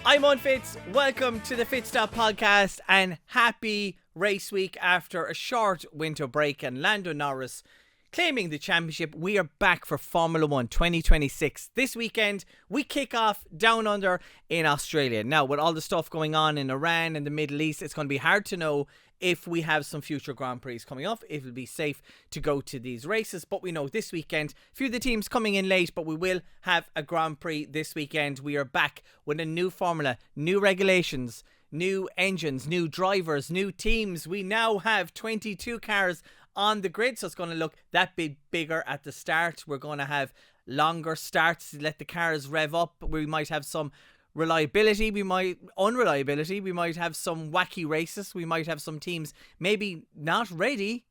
I'm on Fitz. Welcome to the Fitzstop podcast and happy race week after a short winter break and Lando Norris claiming the championship. We are back for Formula 1 2026. This weekend, we kick off down under in Australia. Now, with all the stuff going on in Iran and the Middle East, it's going to be hard to know if we have some future Grand Prix coming up, if it'll be safe to go to these races. But we know this weekend, a few of the teams coming in late, but we will have a Grand Prix this weekend. We are back with a new formula, new regulations, new engines, new drivers, new teams. We now have 22 cars on the grid, so it's going to look that bit bigger at the start. We're going to have longer starts to let the cars rev up. We might have some reliability, unreliability, we might have some wacky races, we might have some teams maybe not ready.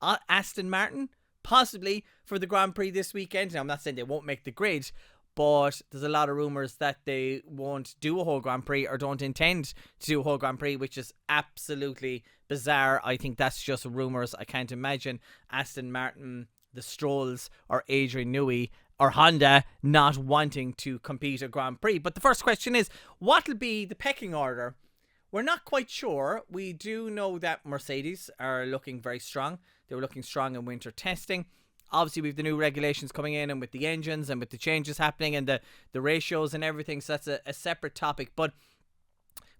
Aston Martin, possibly for the Grand Prix this weekend. Now, I'm not saying they won't make the grid, but there's a lot of rumours that they won't do a whole Grand Prix or don't intend to do a whole Grand Prix, which is absolutely bizarre. I think that's just rumours. I can't imagine Aston Martin, the Strolls, or Adrian Newey or Honda not wanting to compete at Grand Prix. But the first question is, what will be the pecking order? We're not quite sure. We do know that Mercedes are looking very strong. They were looking strong in winter testing. Obviously, we have the new regulations coming in, and with the engines and with the changes happening and the ratios and everything. So that's a separate topic. But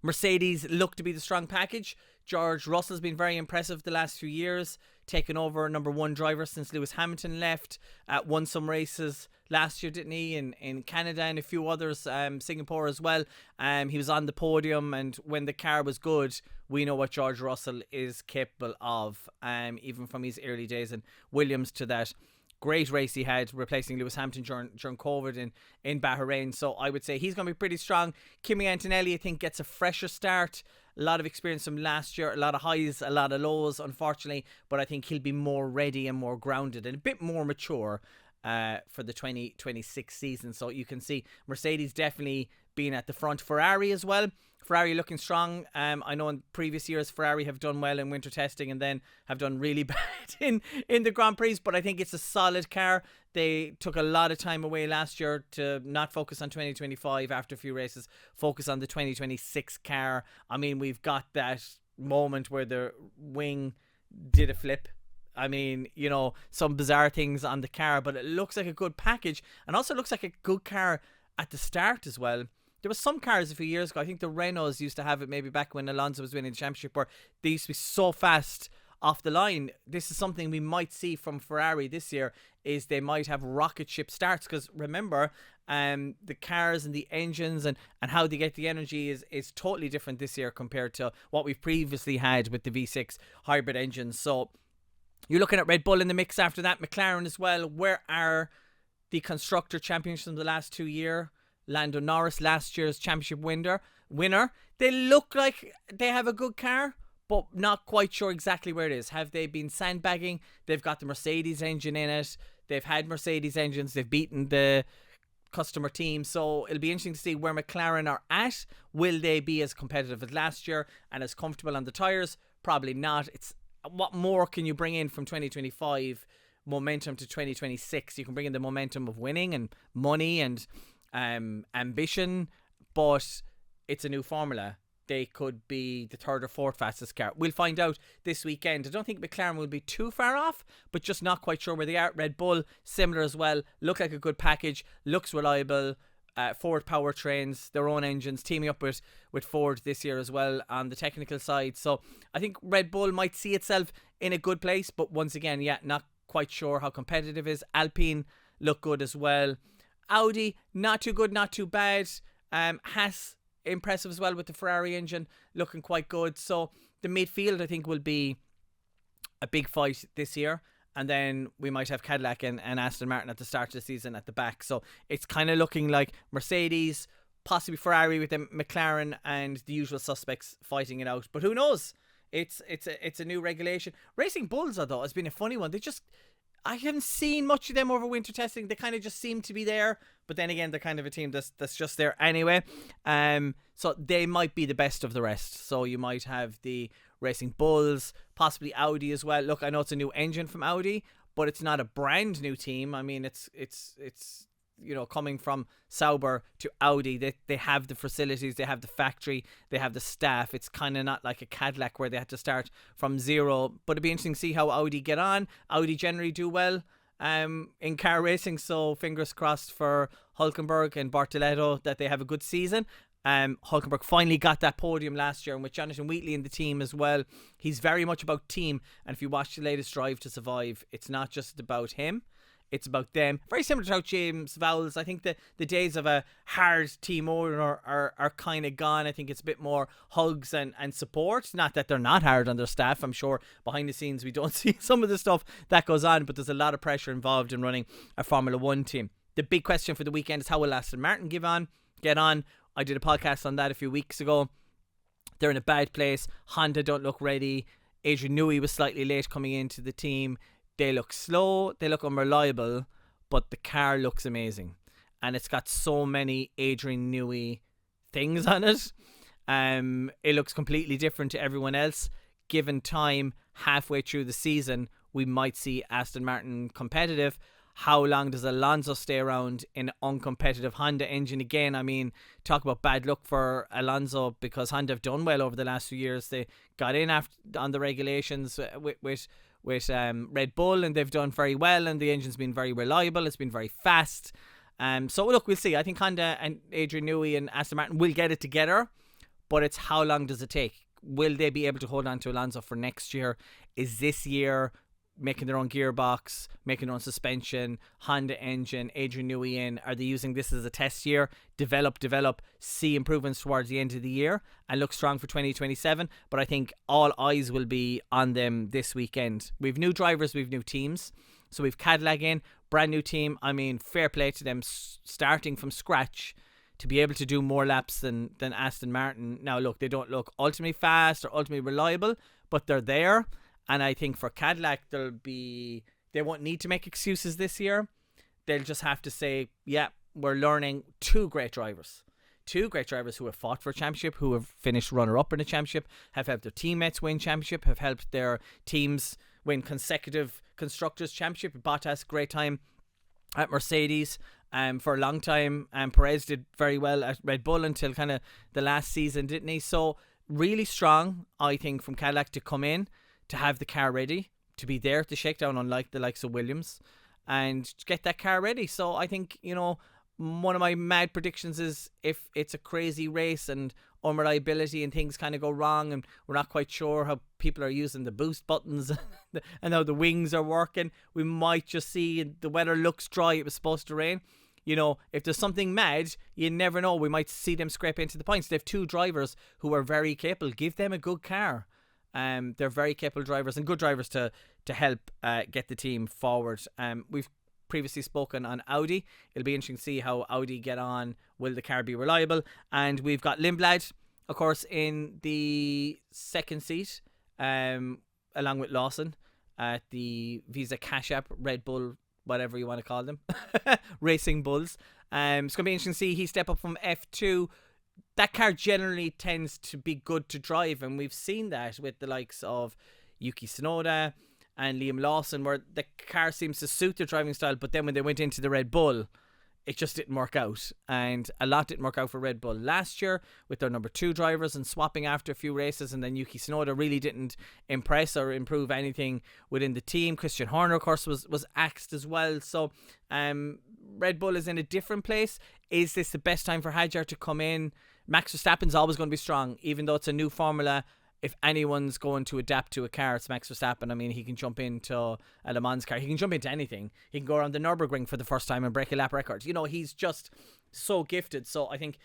Mercedes look to be the strong package. George Russell's been very impressive the last few years, taken over number one driver since Lewis Hamilton left. Won some races last year, didn't he? In Canada and a few others, Singapore as well. He was on the podium, and when the car was good, we know what George Russell is capable of, even from his early days. And Williams to that great race he had, replacing Lewis Hamilton during COVID in Bahrain. So I would say he's going to be pretty strong. Kimi Antonelli, I think, gets a fresher start. A lot of experience from last year, a lot of highs, a lot of lows, unfortunately. But I think he'll be more ready and more grounded and a bit more mature for the 2026 season. So you can see Mercedes definitely being at the front. Ferrari as well. Ferrari looking strong. I know in previous years Ferrari have done well in winter testing and then have done really bad in the Grand Prix, but I think it's a solid car. They took a lot of time away last year to not focus on 2025 after a few races, focus on the 2026 car. I mean, we've got that moment where the wing did a flip. I mean, you know, some bizarre things on the car, but it looks like a good package and also looks like a good car at the start as well. There was some cars a few years ago, I think the Renaults used to have it maybe back when Alonso was winning the championship, where they used to be so fast off the line. This is something we might see from Ferrari this year, is they might have rocket ship starts, because remember, the cars and the engines and how they get the energy is totally different this year compared to what we've previously had with the V6 hybrid engines. So you're looking at Red Bull in the mix after that, McLaren as well. Where are the constructor champions from the last 2 years? Lando Norris, last year's championship winner. They look like they have a good car, but not quite sure exactly where it is. Have they been sandbagging? They've got the Mercedes engine in it. They've had Mercedes engines. They've beaten the customer team. So it'll be interesting to see where McLaren are at. Will they be as competitive as last year and as comfortable on the tyres? Probably not. It's what more can you bring in from 2025 momentum to 2026? You can bring in the momentum of winning and money and ambition, but it's a new formula. They could be the third or fourth fastest car. We'll find out this weekend. I don't think McLaren will be too far off, but just not quite sure where they are. Red Bull, similar as well. Look like a good package. Looks reliable. Ford powertrains, their own engines, teaming up with Ford this year as well on the technical side. So I think Red Bull might see itself in a good place, but once again, not quite sure how competitive it is. Alpine look good as well. Audi, not too good, not too bad. Haas, impressive as well with the Ferrari engine, looking quite good. So the midfield, I think, will be a big fight this year. And then we might have Cadillac and Aston Martin at the start of the season at the back. So it's kind of looking like Mercedes, possibly Ferrari with the McLaren and the usual suspects fighting it out. But who knows? It's a new regulation. Racing Bulls, though, has been a funny one. I haven't seen much of them over winter testing. They kind of just seem to be there, but then again, they're kind of a team that's just there anyway. So they might be the best of the rest. So you might have the Racing Bulls, possibly Audi as well. Look, I know it's a new engine from Audi, but it's not a brand new team. I mean, it's coming from Sauber to Audi, they have the facilities, they have the factory, they have the staff. It's kind of not like a Cadillac where they had to start from zero. But it'd be interesting to see how Audi get on. Audi generally do well in car racing, so fingers crossed for Hülkenberg and Bortoleto that they have a good season. Hülkenberg finally got that podium last year, and with Jonathan Wheatley in the team as well, he's very much about team. And if you watch the latest Drive to Survive, it's not just about him, it's about them. Very similar to how James Vowles, I think the days of a hard team owner are kind of gone. I think it's a bit more hugs and support. Not that they're not hard on their staff. I'm sure behind the scenes we don't see some of the stuff that goes on, but there's a lot of pressure involved in running a Formula 1 team. The big question for the weekend is how will Aston Martin get on? I did a podcast on that a few weeks ago. They're in a bad place. Honda don't look ready. Adrian Newey was slightly late coming into the team. They look slow. They look unreliable. But the car looks amazing. And it's got so many Adrian Newey things on it. It looks completely different to everyone else. Given time, halfway through the season, we might see Aston Martin competitive. How long does Alonso stay around in an uncompetitive Honda engine again? I mean, talk about bad luck for Alonso, because Honda have done well over the last few years. They got in on the regulations with Red Bull, and they've done very well, and the engine's been very reliable. It's been very fast. So look, we'll see. I think Honda and Adrian Newey and Aston Martin will get it together, but it's how long does it take? Will they be able to hold on to Alonso for next year? Is this year making their own gearbox, making their own suspension, Honda engine, Adrian Newey in? Are they using this as a test year? Develop, see improvements towards the end of the year and look strong for 2027. But I think all eyes will be on them this weekend. We've new drivers, we've new teams. So we've Cadillac in, brand new team. I mean, fair play to them starting from scratch to be able to do more laps than Aston Martin. Now look, they don't look ultimately fast or ultimately reliable, but they're there. And I think for Cadillac, they won't need to make excuses this year. They'll just have to say, yeah, we're learning two great drivers who have fought for a championship, who have finished runner-up in a championship, have helped their teammates win championship, have helped their teams win consecutive Constructors' Championship. Bottas, great time at Mercedes for a long time. And Perez did very well at Red Bull until kind of the last season, didn't he? So really strong, I think, from Cadillac to come in, to have the car ready, to be there to shake down unlike the likes of Williams and get that car ready. So I think, one of my mad predictions is if it's a crazy race and unreliability and things kind of go wrong and we're not quite sure how people are using the boost buttons and how the wings are working, we might just see the weather looks dry. It was supposed to rain. If there's something mad, you never know. We might see them scrape into the points. They have two drivers who are very capable. Give them a good car. They're very capable drivers and good drivers to help get the team forward. We've previously spoken on Audi. It'll be interesting to see how Audi get on. Will the car be reliable? And we've got Lindblad, of course, in the second seat, along with Lawson at the Visa Cash App, Red Bull, whatever you want to call them, Racing Bulls. It's going to be interesting to see he step up from F2. That car generally tends to be good to drive, and we've seen that with the likes of Yuki Tsunoda and Liam Lawson, where the car seems to suit their driving style, but then when they went into the Red Bull, it just didn't work out. And a lot didn't work out for Red Bull last year with their number 2 drivers and swapping after a few races, and then Yuki Tsunoda really didn't impress or improve anything within the team. Christian Horner, of course, was axed as well. So Red Bull is in a different place. Is this the best time for Hadjar to come in? Max Verstappen's always going to be strong, even though it's a new formula. If anyone's going to adapt to a car, it's Max Verstappen. I mean, he can jump into a Le Mans car. He can jump into anything. He can go around the Nürburgring for the first time and break a lap record. He's just so gifted. So I think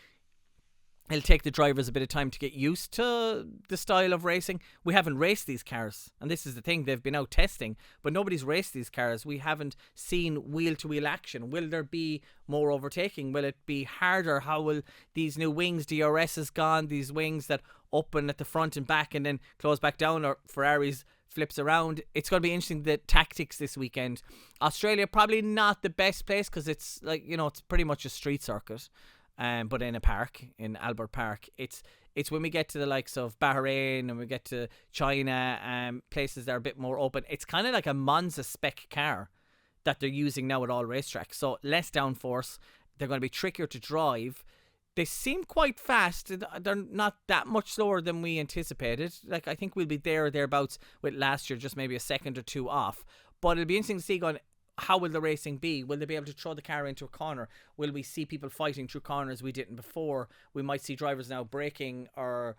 it'll take the drivers a bit of time to get used to the style of racing. We haven't raced these cars, and this is the thing. They've been out testing, but nobody's raced these cars. We haven't seen wheel-to-wheel action. Will there be more overtaking? Will it be harder? How will these new wings, DRS is gone, these wings that open at the front and back and then close back down, or Ferraris flips around? It's going to be interesting, the tactics this weekend. Australia, probably not the best place because it's like, it's pretty much a street circuit. But in a park, in Albert Park, it's when we get to the likes of Bahrain and we get to China, places that are a bit more open. It's kind of like a Monza spec car. that they're using now at all racetracks. So less downforce. They're going to be trickier to drive. They seem quite fast. They're not that much slower than we anticipated. Like, I think we'll be there or thereabouts with last year, just maybe a second or two off. But it'll be interesting to see how will the racing be? Will they be able to throw the car into a corner? Will we see people fighting through corners we didn't before? We might see drivers now braking or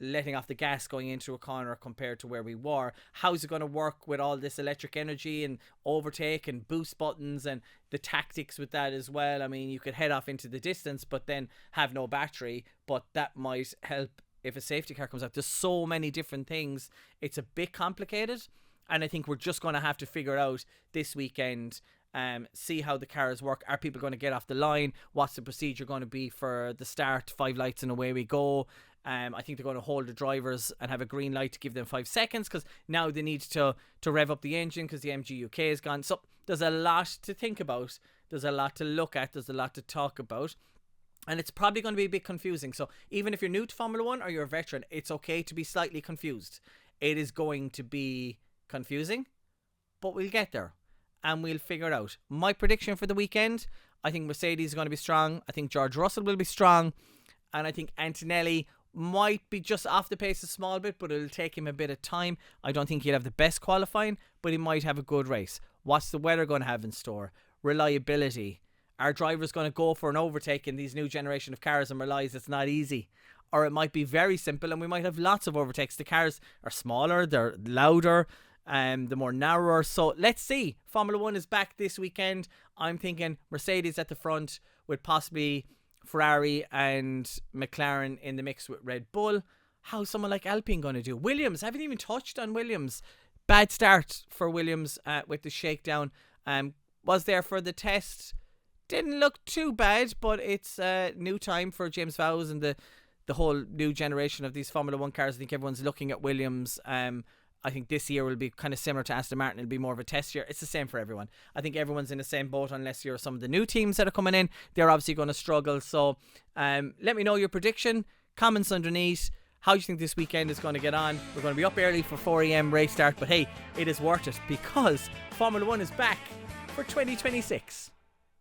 letting off the gas going into a corner compared to where we were. How's it going to work with all this electric energy and overtake and boost buttons and the tactics with that as well? I mean, you could head off into the distance but then have no battery, but that might help if a safety car comes out. There's so many different things. It's a bit complicated, and I think we're just going to have to figure out this weekend, see how the cars work. Are people going to get off the line? What's the procedure going to be for the start? 5 lights and away we go. I think they're going to hold the drivers and have a green light to give them 5 seconds, because now they need to rev up the engine because the MGUK is gone. So there's a lot to think about. There's a lot to look at. There's a lot to talk about. And it's probably going to be a bit confusing. So even if you're new to Formula 1 or you're a veteran, it's okay to be slightly confused. It is going to be confusing, but we'll get there and we'll figure it out. My prediction for the weekend, I think Mercedes is going to be strong. I think George Russell will be strong. And I think Antonelli might be just off the pace a small bit, but it'll take him a bit of time. I don't think he'll have the best qualifying, but he might have a good race. What's the weather going to have in store? Reliability. Are drivers going to go for an overtake in these new generation of cars and realise it's not easy? Or it might be very simple and we might have lots of overtakes. The cars are smaller, they're louder, the more narrower. So let's see. Formula 1 is back this weekend. I'm thinking Mercedes at the front with possibly Ferrari and McLaren in the mix with Red Bull. How's someone like Alpine going to do? Williams, I haven't even touched on Williams. Bad start for Williams with the shakedown. Was there for the test. Didn't look too bad, but it's a new time for James Vowles and the whole new generation of these Formula 1 cars. I think everyone's looking at Williams. I think this year will be kind of similar to Aston Martin. It'll be more of a test year. It's the same for everyone. I think everyone's in the same boat unless you're some of the new teams that are coming in. They're obviously going to struggle. So let me know your prediction. Comments underneath. How do you think this weekend is going to get on? We're going to be up early for 4 a.m. race start. But hey, it is worth it because Formula 1 is back for 2026.